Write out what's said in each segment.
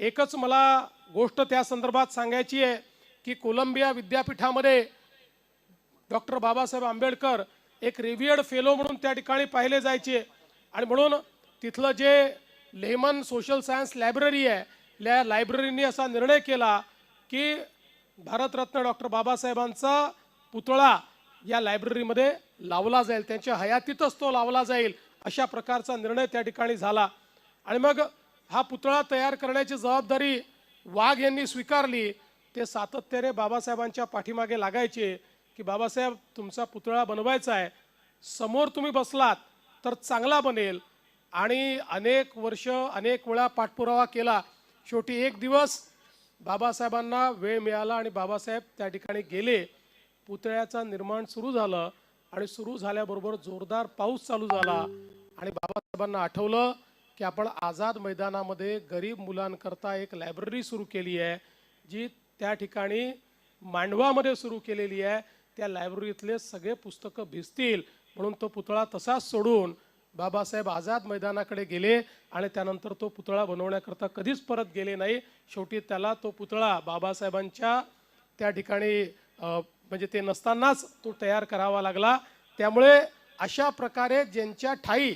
एकच मला गोष्ट त्या संदर्भात सांगायची आहे की कोलंबिया विद्यापीठामध्ये डॉक्टर बाबासाहेब आंबेडकर एक रिव्हियर्ड फेलो म्हणून त्या ठिकाणी पाहिले जायचे आणि म्हणून तिथलं जे लेमन सोशल सायन्स लायब्ररी आहे, त्या लायब्ररीने असा निर्णय केला की भारतरत्न डॉक्टर बाबासाहेबांचा पुतळा या लायब्ररीमध्ये लावला जाईल, त्यांच्या हयातीतच तो लावला जाईल, अशा प्रकारचा निर्णय त्या ठिकाणी झाला। आणि मग हा पुतळा तयार करण्याची जबाबदारी वाघ यांनी स्वीकारली। ते सातत्याने बाबासाहेबांच्या पाठीमागे लागायचे की बाबासाहेब तुमचा पुतळा बनवायचा आहे, समोर तुम्ही बसलात तर चांगला बनेल। आणि अनेक वर्ष अनेक वेळा पाठपुरावा केला। शेवटी एक दिवस बाबासाहेबांना वेळ मिळाला आणि बाबासाहेब त्या ठिकाणी गेले। पुतळ्याचं निर्माण सुरू झालं आणि सुरू झाल्याबरोबर जोरदार पाऊस चालू झाला आणि बाबासाहेबांना आठवलं की आपण आझाद मैदानामध्ये गरीब मुलांकरता एक लायब्ररी सुरू केली आहे, जी त्या ठिकाणी मांडवामध्ये सुरू केलेली आहे। त्या लायब्ररीतले सगळे पुस्तकं भिजतील म्हणून तो पुतळा तसाच सोडून बाबासाहेब आझाद मैदानाकडे गेले आणि त्यानंतर तो पुतळा बनवण्याकरता कधीच परत गेले नाही। शेवटी त्याला तो पुतळा बाबासाहेबांच्या त्या ठिकाणी म्हणजे ते नसतानाच तो तयार करावा लागला। त्यामुळे अशा प्रकारे ज्यांच्या ठाई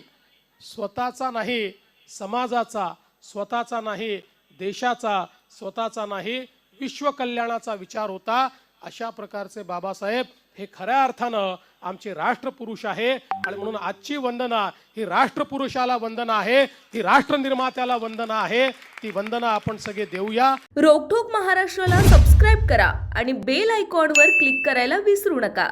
स्वतःचा नाही समाजाचा, स्वतःचा नाही देशाचा, स्वतःचा नाही विश्व कल्याणाचा विचार होता, अशा प्रकारचे बाबासाहेब हे खऱ्या अर्थानं आमचे राष्ट्रपुरुष आहे। आणि म्हणून आजची वंदना ही राष्ट्रपुरुषाला वंदना आहे, ही राष्ट्र निर्मात्याला वंदना आहे। ती वंदना आपण सगळे देऊया। रोकठोक महाराष्ट्राला सबस्क्राईब करा आणि बेल आयकॉनवर क्लिक करायला विसरू नका।